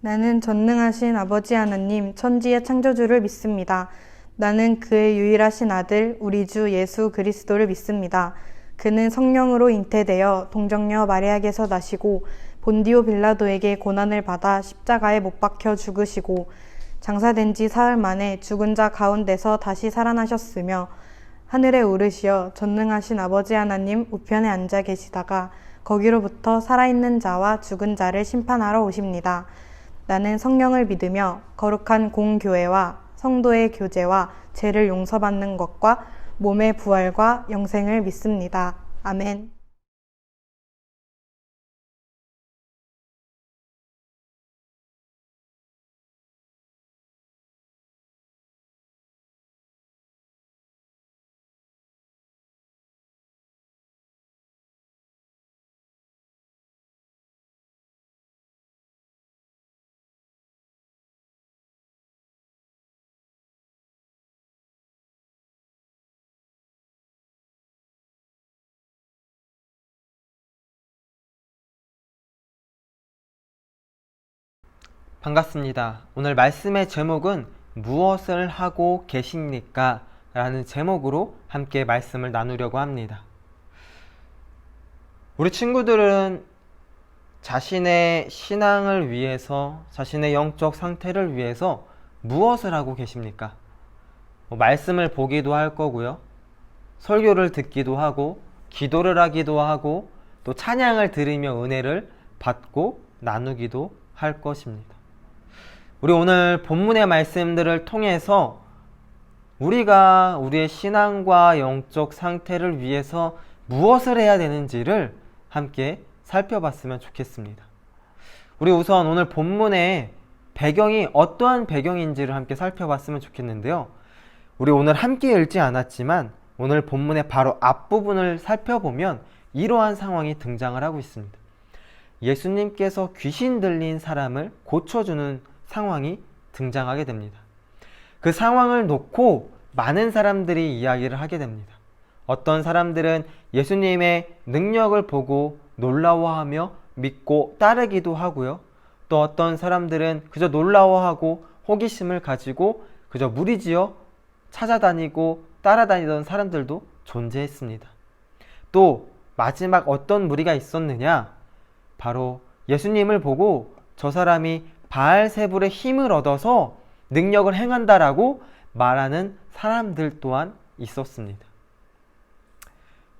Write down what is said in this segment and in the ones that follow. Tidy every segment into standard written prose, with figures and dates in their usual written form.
나는 전능하신 아버지 하나님, 천지의 창조주를 믿습니다. 나는 그의 유일하신 아들, 우리 주 예수 그리스도를 믿습니다. 그는 성령으로 잉태되어 동정녀 마리아에게서 나시고 본디오 빌라도에게 고난을 받아 십자가에 못 박혀 죽으시고 장사된 지 사흘 만에 죽은 자 가운데서 다시 살아나셨으며 하늘에 오르시어 전능하신 아버지 하나님 우편에 앉아 계시다가 거기로부터 살아있는 자와 죽은 자를 심판하러 오십니다. 나는 성령을 믿으며 거룩한 공교회와 성도의 교제와 죄를 용서받는 것과 몸의 부활과 영생을 믿습니다. 아멘. 반갑습니다. 오늘 말씀의 제목은 무엇을 하고 계십니까? 라는 제목으로 함께 말씀을 나누려고 합니다. 우리 친구들은 자신의 신앙을 위해서, 자신의 영적 상태를 위해서 무엇을 하고 계십니까? 말씀을 보기도 할 거고요. 설교를 듣기도 하고, 기도를 하기도 하고, 또 찬양을 들으며 은혜를 받고 나누기도 할 것입니다. 우리 오늘 본문의 말씀들을 통해서 우리가 우리의 신앙과 영적 상태를 위해서 무엇을 해야 되는지를 함께 살펴봤으면 좋겠습니다. 우리 우선 오늘 본문의 배경이 어떠한 배경인지를 함께 살펴봤으면 좋겠는데요. 우리 오늘 함께 읽지 않았지만 오늘 본문의 바로 앞부분을 살펴보면 이러한 상황이 등장을 하고 있습니다. 예수님께서 귀신 들린 사람을 고쳐주는 상황이 등장하게 됩니다. 그 상황을 놓고 많은 사람들이 이야기를 하게 됩니다. 어떤 사람들은 예수님의 능력을 보고 놀라워하며 믿고 따르기도 하고요. 또 어떤 사람들은 그저 놀라워하고 호기심을 가지고 그저 무리지어 찾아다니고 따라다니던 사람들도 존재했습니다. 또 마지막 어떤 무리가 있었느냐? 바로 예수님을 보고 저 사람이 바알세불의 힘을 얻어서 능력을 행한다라고 말하는 사람들 또한 있었습니다.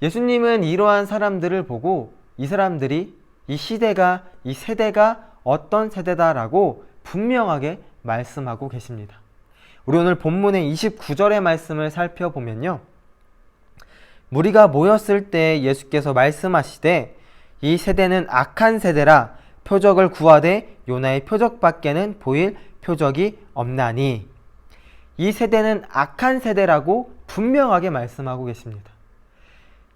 예수님은 이러한 사람들을 보고 이 사람들이 이 시대가, 이 세대가 어떤 세대다라고 분명하게 말씀하고 계십니다. 우리 오늘 본문의 29절의 말씀을 살펴보면요. 무리가 모였을 때 예수께서 말씀하시되 이 세대는 악한 세대라 표적을 구하되 요나의 표적밖에는 보일 표적이 없나니. 이 세대는 악한 세대라고 분명하게 말씀하고 계십니다.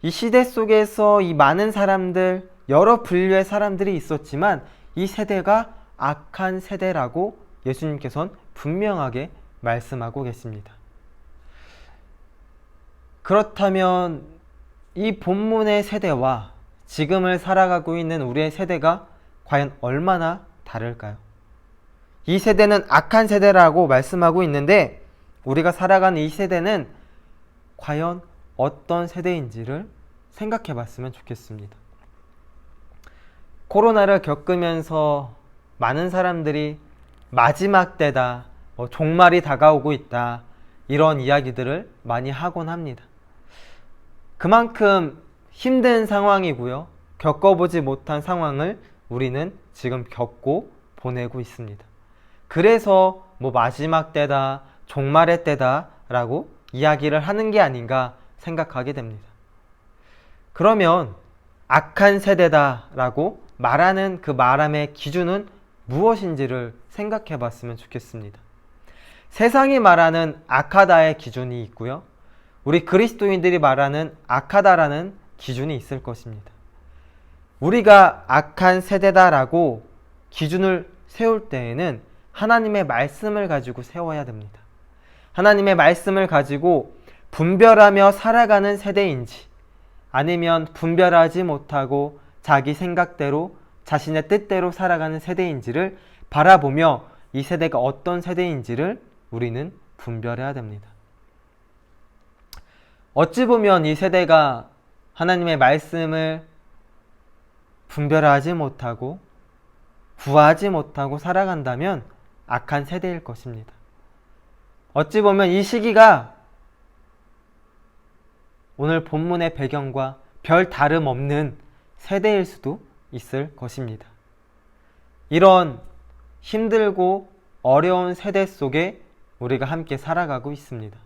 이 시대 속에서 이 많은 사람들, 여러 분류의 사람들이 있었지만 이 세대가 악한 세대라고 예수님께서는 분명하게 말씀하고 계십니다. 그렇다면 이 본문의 세대와 지금을 살아가고 있는 우리의 세대가 과연 얼마나 다를까요? 이 세대는 악한 세대라고 말씀하고 있는데 우리가 살아가는 이 세대는 과연 어떤 세대인지를 생각해 봤으면 좋겠습니다. 코로나를 겪으면서 많은 사람들이 마지막 때다, 종말이 다가오고 있다, 이런 이야기들을 많이 하곤 합니다. 그만큼 힘든 상황이고요. 겪어보지 못한 상황을 우리는 지금 겪고 보내고 있습니다. 그래서 마지막 때다, 종말의 때다 라고 이야기를 하는 게 아닌가 생각하게 됩니다. 그러면 악한 세대다 라고 말하는 그 말함의 기준은 무엇인지를 생각해 봤으면 좋겠습니다. 세상이 말하는 악하다의 기준이 있고요. 우리 그리스도인들이 말하는 악하다라는 기준이 있을 것입니다. 우리가 악한 세대다라고 기준을 세울 때에는 하나님의 말씀을 가지고 세워야 됩니다. 하나님의 말씀을 가지고 분별하며 살아가는 세대인지 아니면 분별하지 못하고 자기 생각대로 자신의 뜻대로 살아가는 세대인지를 바라보며 이 세대가 어떤 세대인지를 우리는 분별해야 됩니다. 어찌 보면 이 세대가 하나님의 말씀을 분별하지 못하고 구하지 못하고 살아간다면 악한 세대일 것입니다. 어찌 보면 이 시기가 오늘 본문의 배경과 별 다름없는 세대일 수도 있을 것입니다. 이런 힘들고 어려운 세대 속에 우리가 함께 살아가고 있습니다.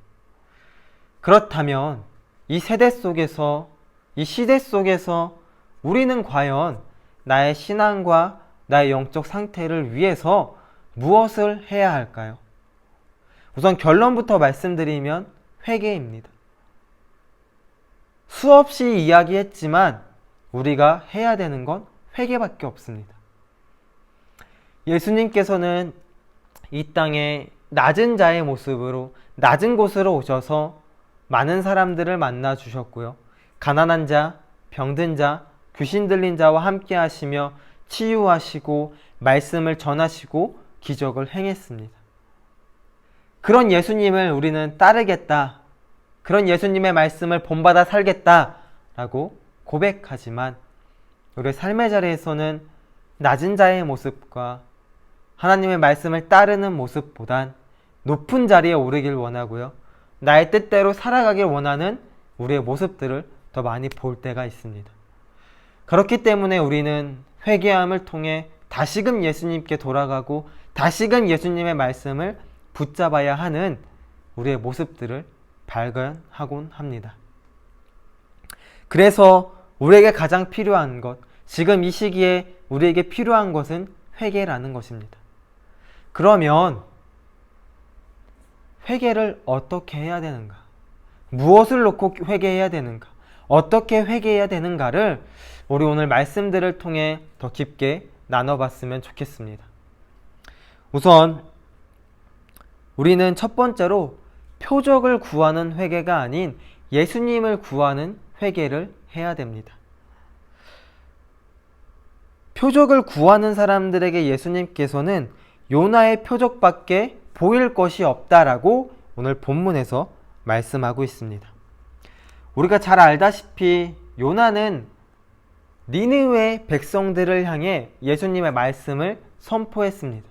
그렇다면 이 세대 속에서, 이 시대 속에서 우리는 과연 나의 신앙과 나의 영적 상태를 위해서 무엇을 해야 할까요? 우선 결론부터 말씀드리면 회개입니다. 수없이 이야기했지만 우리가 해야 되는 건 회개밖에 없습니다. 예수님께서는 이 땅에 낮은 자의 모습으로 낮은 곳으로 오셔서 많은 사람들을 만나 주셨고요. 가난한 자, 병든 자, 귀신 들린 자와 함께 하시며 치유하시고 말씀을 전하시고 기적을 행했습니다. 그런 예수님을 우리는 따르겠다, 그런 예수님의 말씀을 본받아 살겠다라고 고백하지만 우리의 삶의 자리에서는 낮은 자의 모습과 하나님의 말씀을 따르는 모습보단 높은 자리에 오르길 원하고요. 나의 뜻대로 살아가길 원하는 우리의 모습들을 더 많이 볼 때가 있습니다. 그렇기 때문에 우리는 회개함을 통해 다시금 예수님께 돌아가고 다시금 예수님의 말씀을 붙잡아야 하는 우리의 모습들을 발견하곤 합니다. 그래서 우리에게 가장 필요한 것, 지금 이 시기에 우리에게 필요한 것은 회개라는 것입니다. 그러면 회개를 어떻게 해야 되는가? 무엇을 놓고 회개해야 되는가? 어떻게 회개해야 되는가를 우리 오늘 말씀들을 통해 더 깊게 나눠봤으면 좋겠습니다. 우선 우리는 첫 번째로 표적을 구하는 회개가 아닌 예수님을 구하는 회개를 해야 됩니다. 표적을 구하는 사람들에게 예수님께서는 요나의 표적밖에 보일 것이 없다라고 오늘 본문에서 말씀하고 있습니다. 우리가 잘 알다시피 요나는 니느웨 백성들을 향해 예수님의 말씀을 선포했습니다.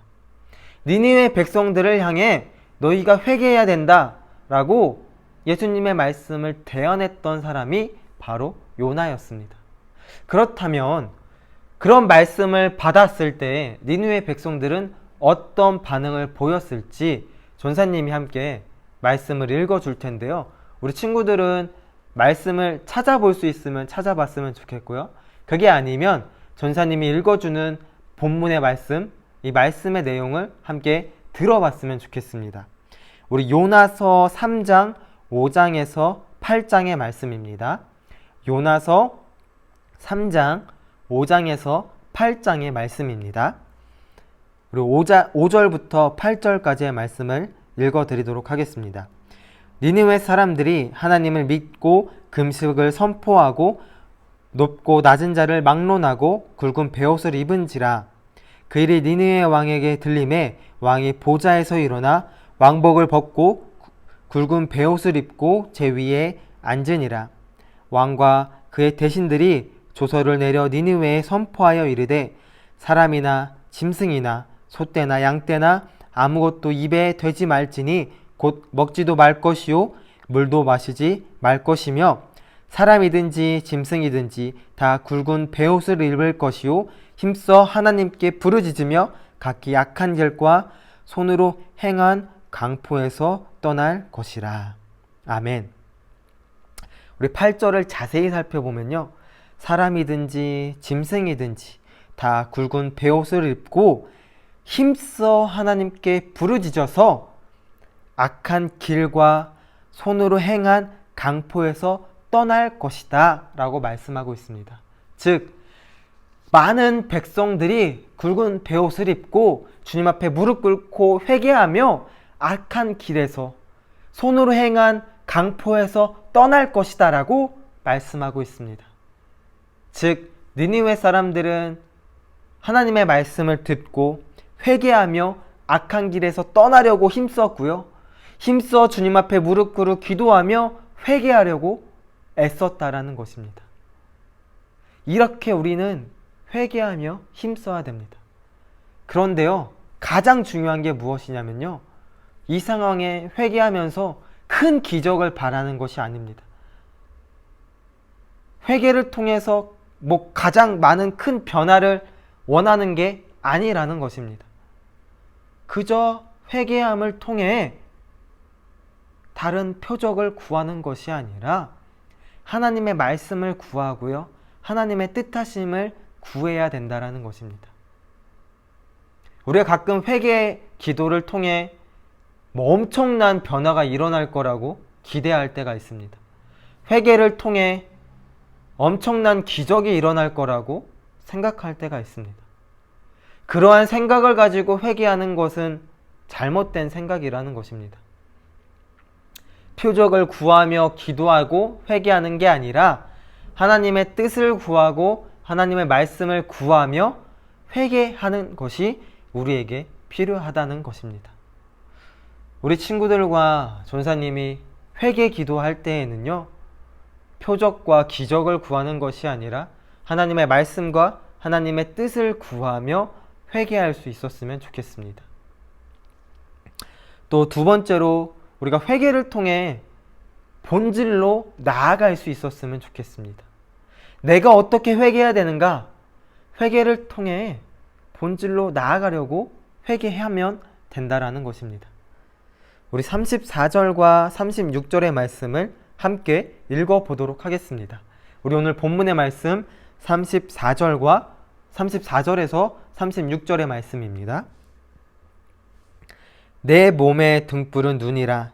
니느웨 백성들을 향해 너희가 회개해야 된다라고 예수님의 말씀을 대언했던 사람이 바로 요나였습니다. 그렇다면 그런 말씀을 받았을 때 니느웨 백성들은 어떤 반응을 보였을지 전사님이 함께 말씀을 읽어줄 텐데요. 우리 친구들은 말씀을 찾아볼 수 있으면 찾아봤으면 좋겠고요. 그게 아니면 전사님이 읽어주는 본문의 말씀, 이 말씀의 내용을 함께 들어봤으면 좋겠습니다. 우리 요나서 3장 5장에서 8장의 말씀입니다. 요나서 3장 5장에서 8장의 말씀입니다. 그리고 5절부터 8절까지의 말씀을 읽어드리도록 하겠습니다. 니느웨 사람들이 하나님을 믿고 금식을 선포하고 높고 낮은 자를 막론하고 굵은 베옷을 입은지라. 그 일이 니느웨 왕에게 들림에 왕이 보좌에서 일어나 왕복을 벗고 굵은 베옷을 입고 제 위에 앉으니라. 왕과 그의 대신들이 조서를 내려 니느웨에 선포하여 이르되 사람이나 짐승이나 소떼나 양떼나 아무것도 입에 되지 말지니 곧 먹지도 말 것이요 물도 마시지 말 것이며 사람이든지 짐승이든지 다 굵은 베옷을 입을 것이요 힘써 하나님께 부르짖으며 각기 악한 길과 손으로 행한 강포에서 떠날 것이라. 아멘. 우리 8절을 자세히 살펴보면요, 사람이든지 짐승이든지 다 굵은 베옷을 입고 힘써 하나님께 부르짖어서 악한 길과 손으로 행한 강포에서 떠날 것이다 라고 말씀하고 있습니다. 즉 많은 백성들이 굵은 베옷을 입고 주님 앞에 무릎 꿇고 회개하며 악한 길에서 손으로 행한 강포에서 떠날 것이다 라고 말씀하고 있습니다. 즉 니느웨 사람들은 하나님의 말씀을 듣고 회개하며 악한 길에서 떠나려고 힘썼고요. 힘써 주님 앞에 무릎 꿇고 기도하며 회개하려고 애썼다라는 것입니다. 이렇게 우리는 회개하며 힘써야 됩니다. 그런데요, 가장 중요한 게 무엇이냐면요, 이 상황에 회개하면서 큰 기적을 바라는 것이 아닙니다. 회개를 통해서 가장 많은 큰 변화를 원하는 게 아니라는 것입니다. 그저 회개함을 통해 다른 표적을 구하는 것이 아니라 하나님의 말씀을 구하고요, 하나님의 뜻하심을 구해야 된다는 것입니다. 우리가 가끔 회개 기도를 통해 엄청난 변화가 일어날 거라고 기대할 때가 있습니다. 회개를 통해 엄청난 기적이 일어날 거라고 생각할 때가 있습니다. 그러한 생각을 가지고 회개하는 것은 잘못된 생각이라는 것입니다. 표적을 구하며 기도하고 회개하는 게 아니라 하나님의 뜻을 구하고 하나님의 말씀을 구하며 회개하는 것이 우리에게 필요하다는 것입니다. 우리 친구들과 전사님이 회개 기도할 때에는요, 표적과 기적을 구하는 것이 아니라 하나님의 말씀과 하나님의 뜻을 구하며 회개할 수 있었으면 좋겠습니다. 또 두 번째로 우리가 회개를 통해 본질로 나아갈 수 있었으면 좋겠습니다. 내가 어떻게 회개해야 되는가? 회개를 통해 본질로 나아가려고 회개하면 된다라는 것입니다. 우리 34절과 36절의 말씀을 함께 읽어보도록 하겠습니다. 우리 오늘 본문의 말씀 34절에서 36절의 말씀입니다. 내 몸의 등불은 눈이라.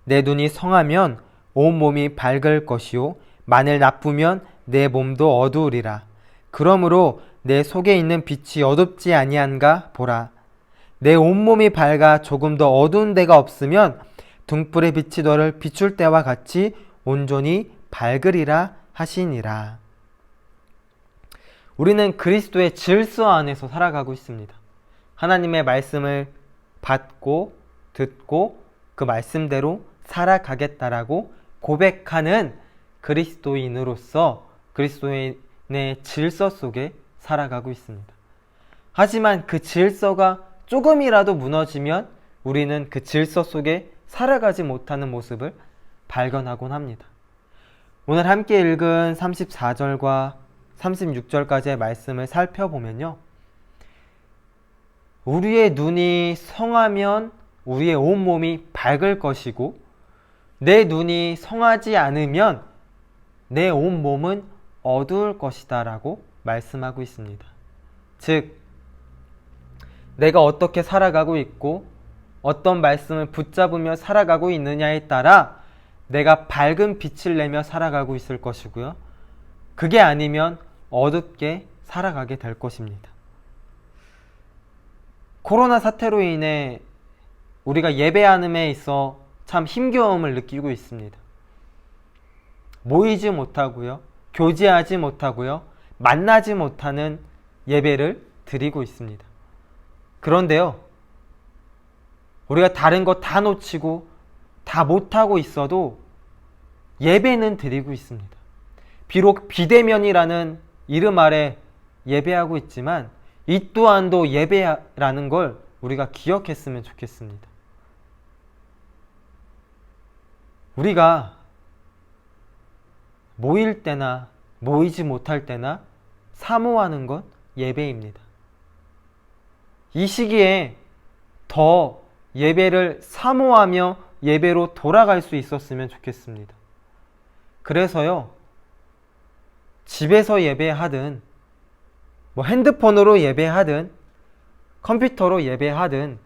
내 눈이 성하면 온 몸이 밝을 것이요 만일 나쁘면 내 몸도 어두우리라. 그러므로 내 속에 있는 빛이 어둡지 아니한가 보라. 내 온몸이 밝아 조금 더 어두운 데가 없으면 등불의 빛이 너를 비출 때와 같이 온전히 밝으리라 하시니라. 우리는 그리스도의 질서 안에서 살아가고 있습니다. 하나님의 말씀을 받고 듣고 그 말씀대로 살아가겠다라고 고백하는 그리스도인으로서 그리스도인의 질서 속에 살아가고 있습니다. 하지만 그 질서가 조금이라도 무너지면 우리는 그 질서 속에 살아가지 못하는 모습을 발견하곤 합니다. 오늘 함께 읽은 34절과 36절까지의 말씀을 살펴보면요, 우리의 눈이 성하면 우리의 온몸이 밝을 것이고 내 눈이 성하지 않으면 내 온몸은 어두울 것이다 라고 말씀하고 있습니다. 즉, 내가 어떻게 살아가고 있고 어떤 말씀을 붙잡으며 살아가고 있느냐에 따라 내가 밝은 빛을 내며 살아가고 있을 것이고요, 그게 아니면 어둡게 살아가게 될 것입니다. 코로나 사태로 인해 우리가 예배하는데 있어 참 힘겨움을 느끼고 있습니다. 모이지 못하고요, 교제하지 못하고요, 만나지 못하는 예배를 드리고 있습니다. 그런데요, 우리가 다른 거 다 놓치고 다 못하고 있어도 예배는 드리고 있습니다. 비록 비대면이라는 이름 아래 예배하고 있지만 이 또한도 예배라는 걸 우리가 기억했으면 좋겠습니다. 우리가 모일 때나 모이지 못할 때나 사모하는 것 예배입니다. 이 시기에 더 예배를 사모하며 예배로 돌아갈 수 있었으면 좋겠습니다. 그래서요, 집에서 예배하든 핸드폰으로 예배하든 컴퓨터로 예배하든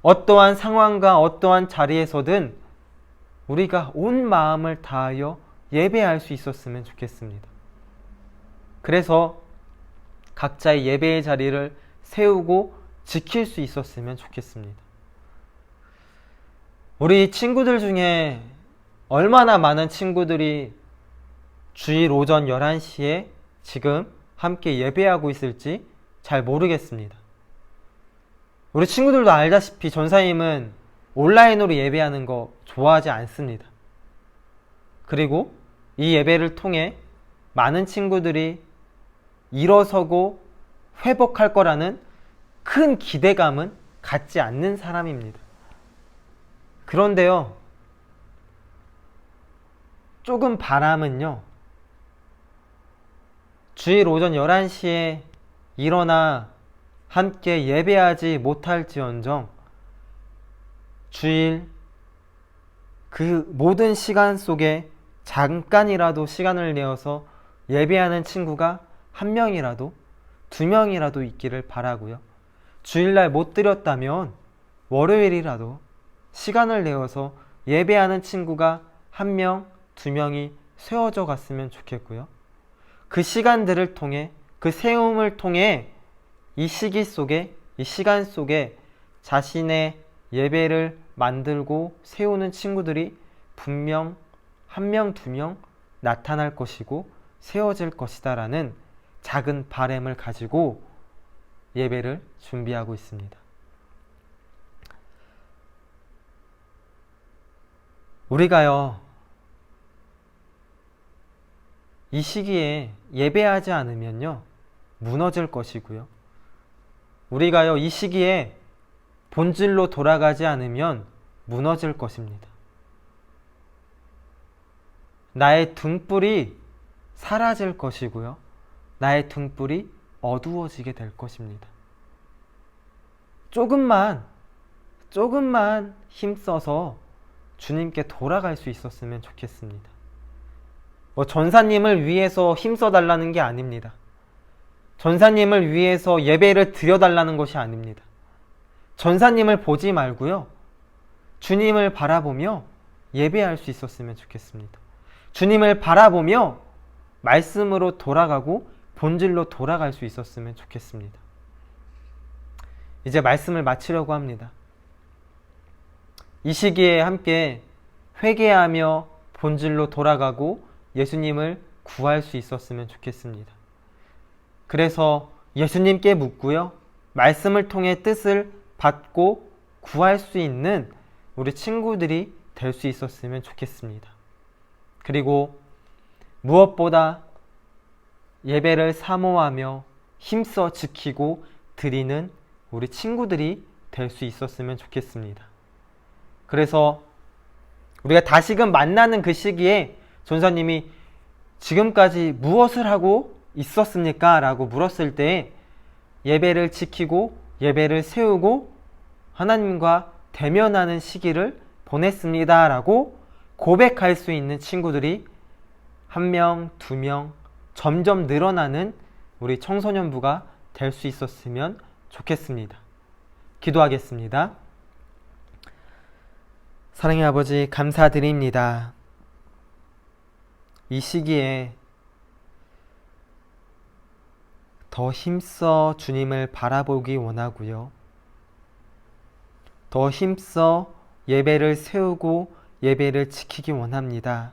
어떠한 상황과 어떠한 자리에서든 우리가 온 마음을 다하여 예배할 수 있었으면 좋겠습니다. 그래서 각자의 예배의 자리를 세우고 지킬 수 있었으면 좋겠습니다. 우리 친구들 중에 얼마나 많은 친구들이 주일 오전 11시에 지금 함께 예배하고 있을지 잘 모르겠습니다. 우리 친구들도 알다시피 전사님은 온라인으로 예배하는 거 좋아하지 않습니다. 그리고 이 예배를 통해 많은 친구들이 일어서고 회복할 거라는 큰 기대감은 갖지 않는 사람입니다. 그런데요, 조금 바람은요, 주일 오전 11시에 일어나 함께 예배하지 못할지언정 주일 그 모든 시간 속에 잠깐이라도 시간을 내어서 예배하는 친구가 한 명이라도, 두 명이라도 있기를 바라고요. 주일날 못 드렸다면 월요일이라도 시간을 내어서 예배하는 친구가 한 명, 두 명이 세워져 갔으면 좋겠고요. 그 시간들을 통해, 그 세움을 통해 이 시기 속에, 이 시간 속에 자신의 예배를 만들고 세우는 친구들이 분명 한 명, 두 명 나타날 것이고 세워질 것이다 라는 작은 바람을 가지고 예배를 준비하고 있습니다. 우리가요, 이 시기에 예배하지 않으면요, 무너질 것이고요. 우리가요, 이 시기에 본질로 돌아가지 않으면 무너질 것입니다. 나의 등불이 사라질 것이고요. 나의 등불이 어두워지게 될 것입니다. 조금만 힘써서 주님께 돌아갈 수 있었으면 좋겠습니다. 전사님을 위해서 힘써달라는 게 아닙니다. 전사님을 위해서 예배를 드려달라는 것이 아닙니다. 전사님을 보지 말고요, 주님을 바라보며 예배할 수 있었으면 좋겠습니다. 주님을 바라보며 말씀으로 돌아가고 본질로 돌아갈 수 있었으면 좋겠습니다. 이제 말씀을 마치려고 합니다. 이 시기에 함께 회개하며 본질로 돌아가고 예수님을 구할 수 있었으면 좋겠습니다. 그래서 예수님께 묻고요, 말씀을 통해 뜻을 받고 구할 수 있는 우리 친구들이 될 수 있었으면 좋겠습니다. 그리고 무엇보다 예배를 사모하며 힘써 지키고 드리는 우리 친구들이 될 수 있었으면 좋겠습니다. 그래서 우리가 다시금 만나는 그 시기에 전사님이 지금까지 무엇을 하고 있었습니까? 라고 물었을 때 예배를 지키고 예배를 세우고 하나님과 대면하는 시기를 보냈습니다 라고 고백할 수 있는 친구들이 한 명, 두 명 점점 늘어나는 우리 청소년부가 될 수 있었으면 좋겠습니다. 기도하겠습니다. 사랑의 아버지, 감사드립니다. 이 시기에 더 힘써 주님을 바라보기 원하고요. 더 힘써 예배를 세우고 예배를 지키기 원합니다.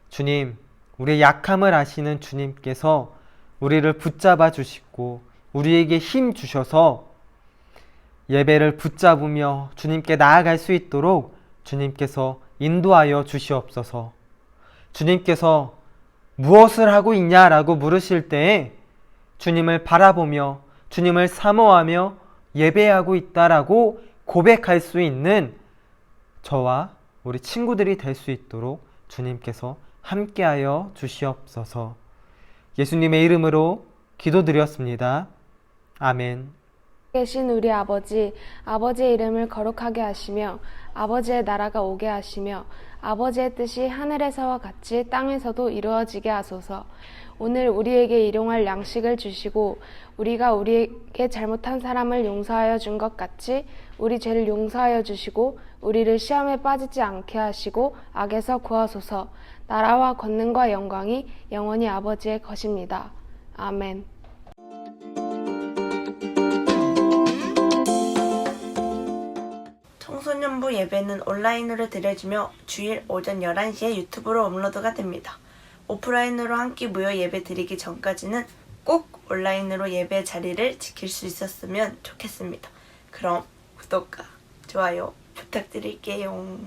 주님, 우리의 약함을 아시는 주님께서 우리를 붙잡아 주시고 우리에게 힘 주셔서 예배를 붙잡으며 주님께 나아갈 수 있도록 주님께서 인도하여 주시옵소서. 주님께서 무엇을 하고 있냐라고 물으실 때에 주님을 바라보며 주님을 사모하며 예배하고 있다라고 고백할 수 있는 저와 우리 친구들이 될 수 있도록 주님께서 함께하여 주시옵소서. 예수님의 이름으로 기도드렸습니다. 아멘. 계신 우리 아버지, 아버지의 이름을 거룩하게 하시며 아버지의 나라가 오게 하시며 아버지의 뜻이 하늘에서와 같이 땅에서도 이루어지게 하소서. 오늘 우리에게 일용할 양식을 주시고 우리가 우리에게 잘못한 사람을 용서하여 준 것 같이 우리 죄를 용서하여 주시고 우리를 시험에 빠지지 않게 하시고 악에서 구하소서. 나라와 권능과 영광이 영원히 아버지의 것입니다. 아멘. 청소년부 예배는 온라인으로 드려지며 주일 오전 11시에 유튜브로 업로드가 됩니다. 오프라인으로 한 끼 모여 예배 드리기 전까지는 꼭 온라인으로 예배 자리를 지킬 수 있었으면 좋겠습니다. 그럼 구독과 좋아요 부탁드릴게요.